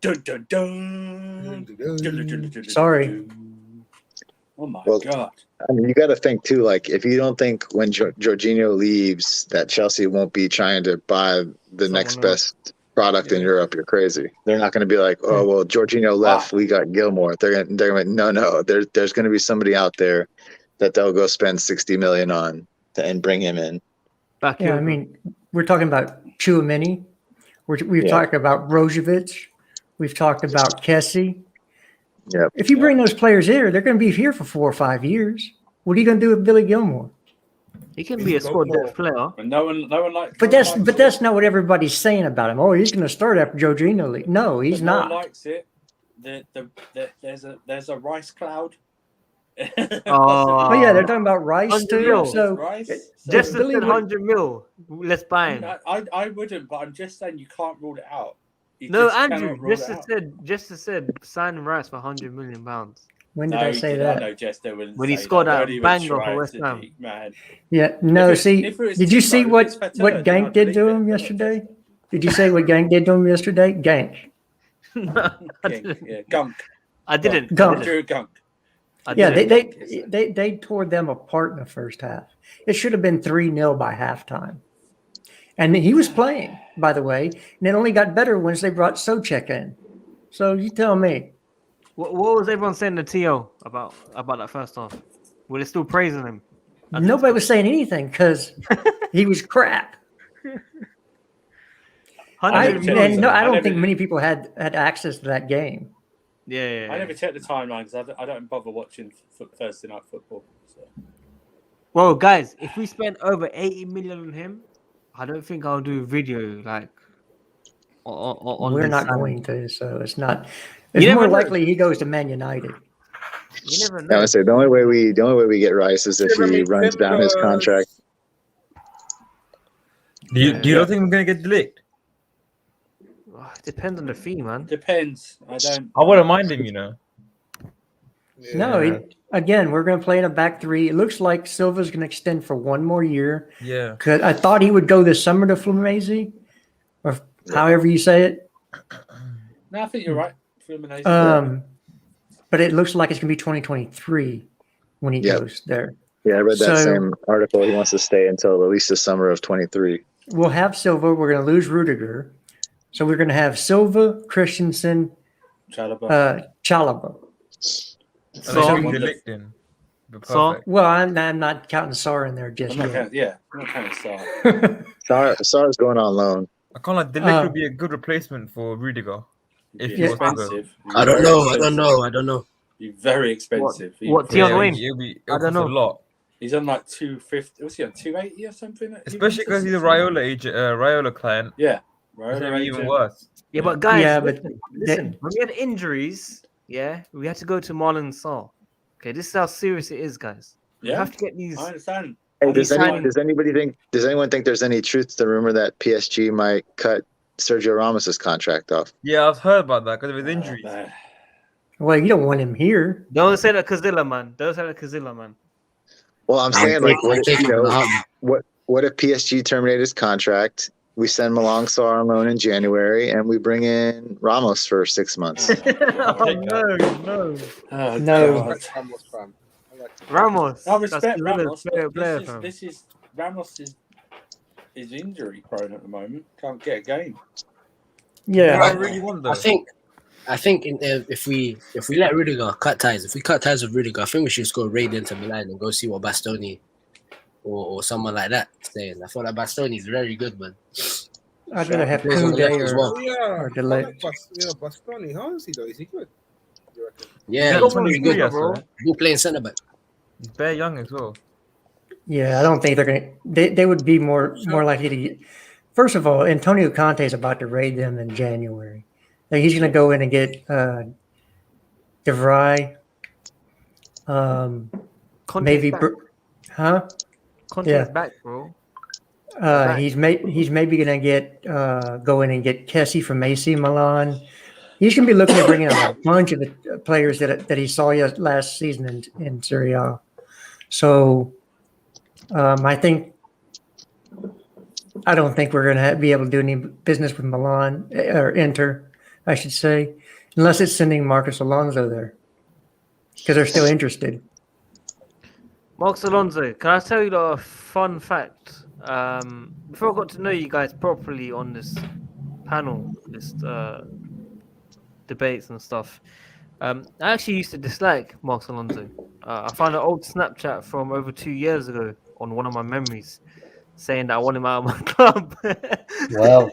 Dun, dun, dun. Sorry. Oh my God. I mean, you got to think too, like, if you don't think when Jorginho leaves that Chelsea won't be trying to buy the next best product in Europe, you're crazy. They're not going to be like, oh, well, Jorginho left, we got Gilmour. They're going to no. There's going to be somebody out there that they'll go spend 60 million on and bring him in. I mean, we're talking about Chouameni. We've talked about Brozovic. We've talked about Kessie. Yeah. If you bring those players here, they're going to be here for 4 or 5 years. What are you going to do with Billy Gilmour? He can be a squad depth player. And no one likes. But that's not what everybody's saying about him. Oh, he's going to start after Jorginho league. No, he's no not. one likes it. There's a Rice cloud. Oh yeah, they're talking about Rice 100 too. mil. So Rice. Just So Billy 100 mil. Let's buy him. I wouldn't, but I'm just saying you can't rule it out. You No, just Andrew. cannot rule it out. Just said sign Rice for 100 million pounds. when did I say that? No, Jester wouldn't When he say scored that. that Don't even banger try for it, West Ham. Sadiq, man. Yeah, no. If it- See, if it was did you Timo, see if what it's Fatter, what then Gank I'd did believe to it. him yesterday? Did you say what Gank did to him yesterday? Gank. Yeah, Gunk. I didn't. Gunk. Drew Gunk. Yeah, didn't. they tore them apart in the first half. It should have been 3-0 by halftime. And he was playing, by the way, and it only got better once they brought Socek in. So you tell me. What was everyone saying to T.O. about that first half? Were they still praising him? Nobody was saying anything because he was crap. I don't think many people had access to that game. Yeah. I never check the timeline because I don't bother watching Thursday night football. So. Well, guys, if we spend over 80 million on him, I don't think I'll do a video like on We're this not channel. going to, so it's not. It's more likely he goes to Man United. You never I know. would say the only way we get Rice is if he runs down his contract. Do you don't think I'm gonna get delicked? Depends on the fee, man. Depends. I wouldn't mind him, you know. No, again, we're going to play in a back three. It looks like Silva's going to extend for one more year. Yeah. Cause I thought he would go this summer to Fluminense, or however you say it. No, I think you're right. Fluminense. But it looks like it's going to be 2023 when he goes there. Yeah, I read that same article. He wants to stay until at least the summer of 23. We'll have Silva. We're going to lose Rudiger. So we're going to have Silva, Christensen, Chalaba. Well, I'm not counting Sarr in there just yet. I'm not counting Sarr. Sarr's going on loan. I can't like Delict would be a good replacement for Rudiger. If he was expensive. I don't know. You're very expensive. What Tion Wayne? I don't know. A lot. He's on like 250. Was he on 280 or something? Especially because he's a Raiola client. Yeah. It's gonna be even worse. Yeah, but guys, listen, when we had injuries, we had to go to Marlon Sarr. Okay, this is how serious it is, guys. Yeah, we have to get these. I understand. Hey, does anyone think there's any truth to the rumor that PSG might cut Sergio Ramos's contract off? Yeah, I've heard about that because of his injuries. Well, you don't want him here. Don't say that Kazilla, man. Don't say that Kazilla, man. Well, I'm saying, like, what if PSG terminate his contract? We send Malang Sarr on loan in January, and we bring in Ramos for 6 months. No. Ramos. I respect Ramos. Player, Ramos is injury prone at the moment. Can't get a game. Yeah, I really wonder. I think if we let Rudiger cut ties, if we cut ties with Rudiger, I think we should just go raid into Milan and go see what Bastoni or someone like that saying. I feel like Bastoni is very good, man. I'd rather have Koundé or Delect. Bastoni, how is he though? Is he good? Yeah, he's pretty good, bro. You playing centre back? He's very young as well. Yeah, I don't think they're going to. They would be more likely to get. First of all, Antonio Conte is about to raid them in January. Like he's going to go in and get De Vrij. Maybe, Conte's back, bro. He's maybe going to get go in and get Kessie from AC Milan. He's going to be looking at bringing a bunch of the players that he saw last season in Serie A. So I don't think we're going to be able to do any business with Milan or Inter, I should say, unless it's sending Marcos Alonso there because they're still interested. Marcos Alonso, can I tell you a fun fact? Before I got to know you guys properly on this panel, this debates and stuff, I actually used to dislike Marcos Alonso. I found an old Snapchat from over 2 years ago on one of my memories saying that I want him out of my club. Wow.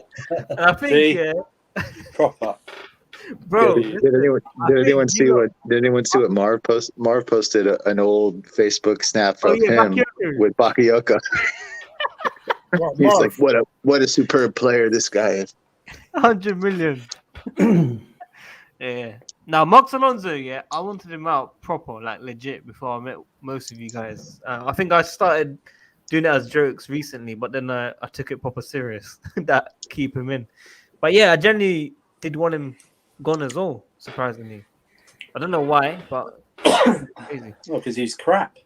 And I think, proper. Bro, Did anyone see what Marv posted? Marv posted an old Facebook snap of him Bakayoko. with Bakayoko. Well, He's Marv, like, what a superb player this guy is. 100 million. Yeah. Now, Marcos Alonso, yeah, I wanted him out proper, like legit, before I met most of you guys. I think I started doing it as jokes recently, but then I took it proper serious that keep him in. But yeah, I generally did want him gone as well, surprisingly. I don't know why, but crazy. Well, because he's crap.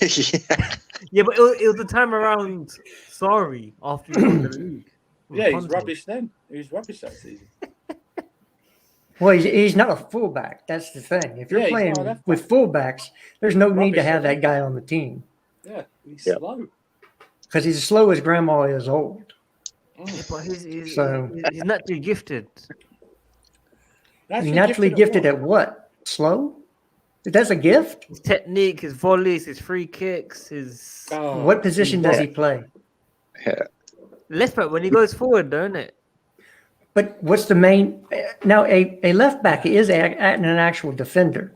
Yeah. Yeah, but it was the time around Sorry after he won the league. Yeah, he's rubbish then. He was rubbish that season. Well, he's not a fullback. That's the thing. If you're Yeah, he's playing not a left with fullbacks, there's no need to Rubbish, have isn't that he? guy on the team Yeah, he's Yep. slow. because he's as slow as grandma is old. Yeah, but he's So- naturally gifted. He's naturally gifted at what? Slow? That's a gift? His technique, his volleys, his free kicks, his Oh, What position does he play? left back when he goes forward, don't it? But what's the main? Now, a left back is an actual defender.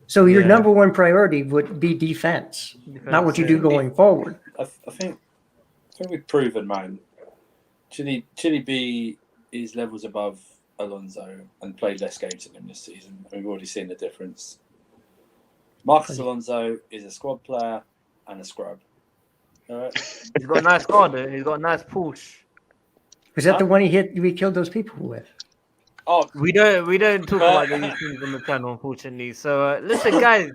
So your Yeah. number one priority would be defense, not what you do going forward. I think we've proven, man. Chile B is levels above Alonso and played less games than him this season. We've already seen the difference. Marcos Alonso is a squad player and a scrub. All right. He's got a nice car, though. He's got a nice Porsche. Was that the one we killed those people with? Oh, We don't talk about these things on the channel, unfortunately. So listen, guys,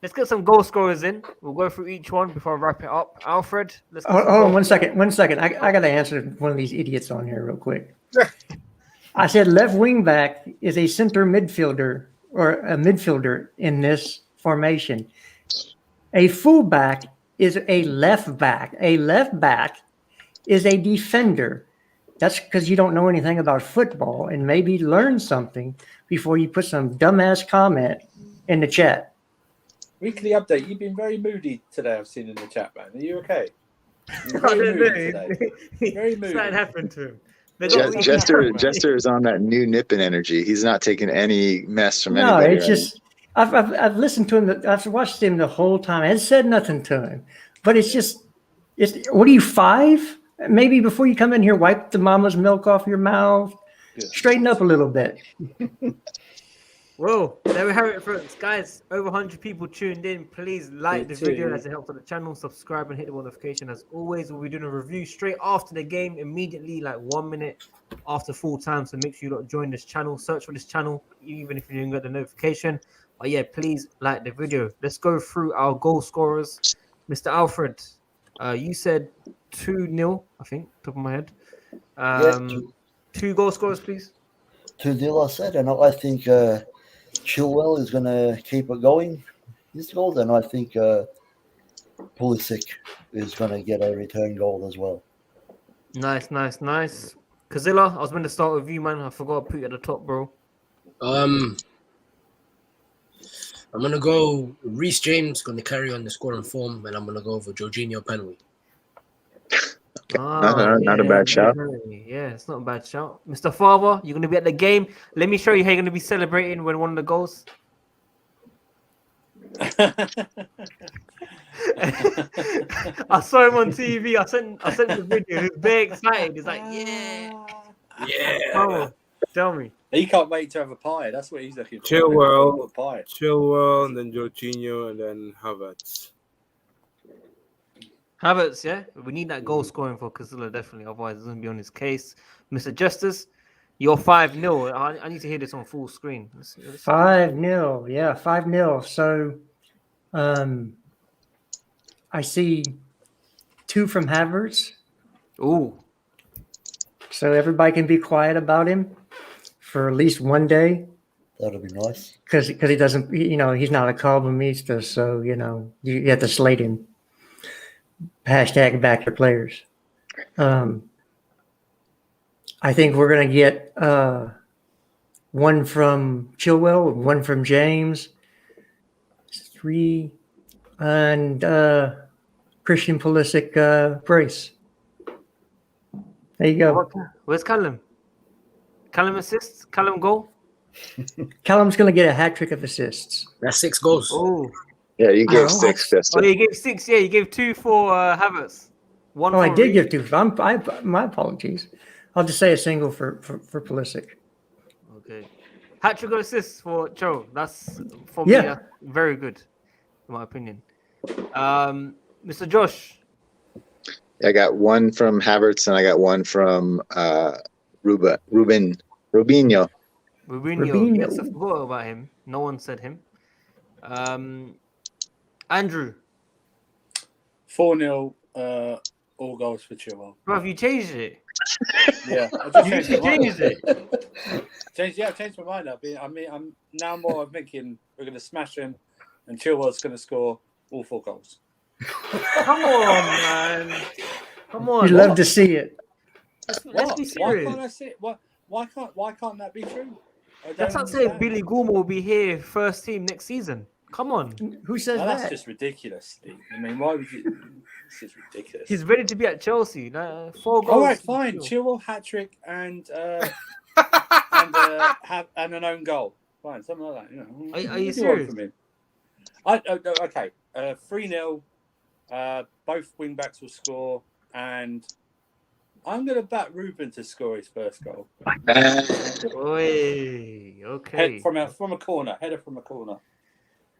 let's get some goal scorers in. We'll go through each one before I wrap it up. Alfred, let's get some Hold on goal- 1 second. 1 second. I got to answer one of these idiots on here real quick. I said left wing back is a center midfielder or a midfielder in this formation. A fullback is a left back. A left back is a defender. That's because you don't know anything about football and maybe learn something before you put some dumbass comment in the chat. weekly update. You've been very moody today, I've seen in the chat, man. Are you okay? You're I very don't moody know. today. Very moody. Something happened to him. They got- Jester is on that new nipping energy. He's not taking any mess from No, anybody. it's just I've listened to him. I've watched him the whole time. I said nothing to him, but it's what are you 5? Maybe before you come in here, wipe the mama's milk off your mouth, straighten up a little bit. Whoa, there we have it, folks. Guys, over 100 people tuned in. Please like the video as it helps on the channel. Subscribe and hit the notification. As always, we'll be doing a review straight after the game, immediately, like 1 minute after full time. So make sure you don't join this channel. Search for this channel, even if you didn't get the notification. But yeah, please like the video. Let's go through our goal scorers. Mr. Alfred, you said 2-0, I think, top of my head. 2 goal scorers, please. 2-0, I said, and I think Chilwell is going to keep it going. This goal, and I think Pulisic is going to get a return goal as well. Nice. Kazilla, I was going to start with you, man. I forgot to put you at the top, bro. I'm gonna go Reece James, gonna carry on the scoring form, and I'm gonna go for Jorginho penalty. Not a bad shout. Definitely. Yeah, it's not a bad shout. Mr. Father, you're going to be at the game. Let me show you how you're going to be celebrating when one of the goals. I saw him on TV. I sent the video. He was very excited. He's like, yeah. Father, tell me. He can't wait to have a pie. That's what he's looking for. Chilwell, Pie. and then Jorginho, and then Havertz. Havertz, yeah? We need that goal scoring for Kazilla, definitely. Otherwise, it's going to be on his case. Mr. Justice, you're 5-0. I need to hear this on full screen. Let's 5-0. Yeah, 5-0. So I see 2 from Havertz. Ooh. So everybody can be quiet about him for at least one day. That'll be nice. Because he doesn't, he's not a columnista. So, you have to slate him. Hashtag back your players. I think we're going to get 1 from Chilwell, 1 from James, 3, and Christian Pulisic brace. There you go. Where's Callum? Callum assists. Callum goal. Callum's going to get a hat trick of assists. That's 6 goals. Oh, Yeah, you gave Oh, 6, oh, Justin. you gave 6. Yeah, you gave 2 for Havertz. 1 Oh, for I did Reed. give 2. My apologies. I'll just say a single for Pulisic. Okay. Hat trick of assists for Joe. That's for me. Yeah. Very good, in my opinion. Mr. Josh. I got 1 from Havertz and I got 1 from Rubinho. Rubinho. Rubinho. Yes, I forgot about him. No one said him. Andrew. 4-0, all goals for Chilwell. Bro, have you changed it? Yeah, I just You changed my mind. changed it. I've changed my mind. I'm now more thinking we're going to smash him, and Chilwell's going to score all 4 goals. Come on, man. Come on. You'd love to see it. Let's be serious. Why can't I see it? Why can't that be true? That's not saying Billy Gilmour will be here first team next season. Come on. Who says That's that? just ridiculous, Steve. I mean, why would you? This is ridiculous. He's ready to be at Chelsea. 4 goals. All right, fine. Chilwell hat trick and an own goal. Fine, something like that. You know. Are you What do serious? want from him? Okay. 3-0. Both wing backs will score, and I'm going to back Ruben to score his first goal. Oi, okay. Header from a corner.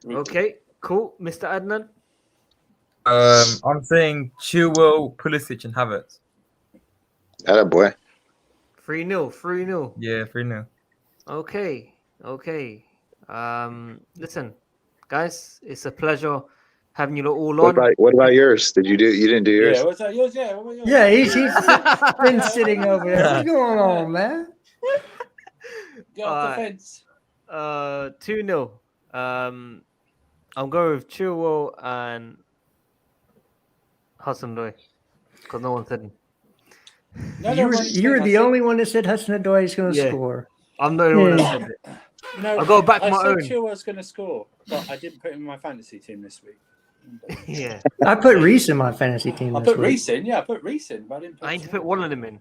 Ruben. Okay, cool. Mr. Adnan. I'm saying Chilwell, Pulisic, and Havertz. That a boy. 3-0. 3-0. Yeah, 3-0. Okay. Listen, guys, it's a pleasure having you lot all on. What about yours? You didn't do yours? Yeah, what's that? Yours? Yeah, what about yours? Yeah, he's been sitting over there. What's going on, man? Get off the fence. 2-0. I'm going with Chilwell and Hudson-Odoi because no one said him. You were the only one that said Hudson-Odoi is going to Yeah. score. I'm the only one that said it. No, I'll go back to my I own. said Chilwell's going to score, but I didn't put him in my fantasy team this week. Yeah. I put Reese in my fantasy team I this put week. Reese in. Yeah, I put Reese in, but I didn't put I need to put one of them in.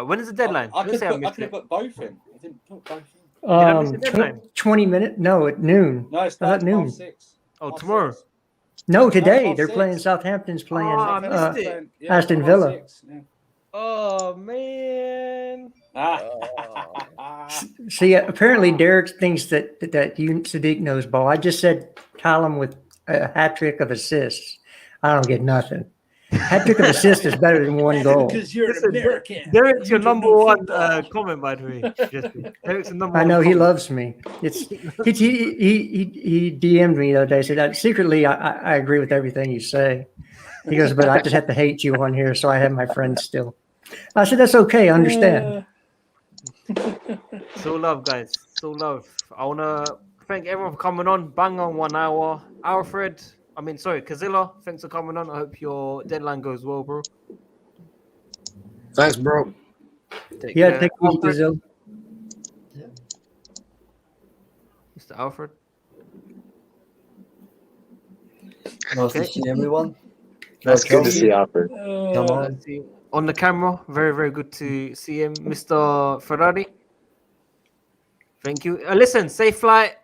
When is the deadline? I Let's could say I missed have it. put both in. I didn't put both in. I miss the deadline? 20 minutes? No, at noon. No, it's At noon. 6:30. Oh, tomorrow. No, today. No, They're 6:30. playing Southampton's playing Oh, I missed it. Aston Villa. Oh, man. See, apparently Derek thinks that you Sadiq knows ball. I just said Callum with a hat trick of assists. I don't get nothing. Hat trick of assists is better than 1 goal. Because you're an American. Derek's your You don't number know 1 football. comment, by the way. Jesse. Derek's your number I 1 know he comment. loves me. He DM'd me the other day. Said secretly I agree with everything you say. He goes, but I just have to hate you on here, so I have my friends still. I said that's okay. I understand. So love, guys. So love. I wanna thank everyone for coming on. Bang on 1 hour. Kazilla, thanks for coming on. I hope your deadline goes well, bro. Thanks, bro. Take Yeah, care. take it easy, Alfred. Zil. Mr. Alfred. Nice to see everyone. That's good to see Alfred. Come on. Let's see. On the camera, very, very good to see him. Mr. Ferrari. Thank you. Listen, safe flight.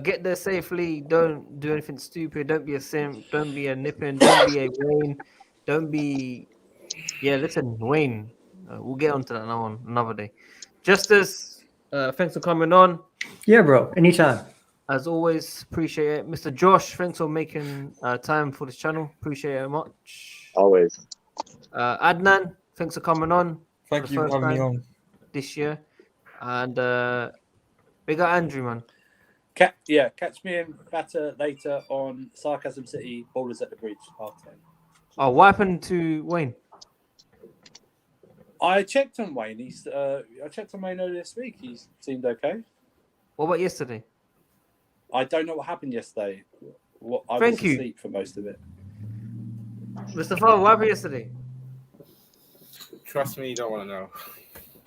Get there safely. Don't do anything stupid. Don't be a simp. Don't be a nipping. Don't be a Wayne. Don't be. Yeah, listen, Wayne. We'll get onto that another day. Justice, thanks for coming on. Yeah, bro. Anytime. As always, appreciate it. Mr. Josh, thanks for making time for this channel. Appreciate it much. Always. Adnan, thanks for coming on. Thank you for having me on. This year. And we got Andrew, man. Catch me in better later on Sarcasm City, Boulders at the Bridge, half-time. Oh, what happened to Wayne? I checked on Wayne. I checked on Wayne earlier this week. He seemed okay. What about yesterday? I don't know what happened yesterday. I Thank was you. asleep for most of it. Mr. Father, what happened yesterday? Trust me, you don't want to know.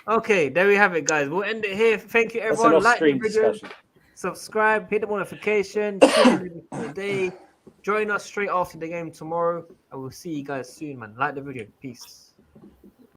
Okay, there we have it, guys. We'll end it here. Thank you, That's everyone. an Like the off-stream video, discussion. subscribe, hit the notification, tune in today. Join us straight after the game tomorrow, and we'll see you guys soon, man. Like the video. Peace.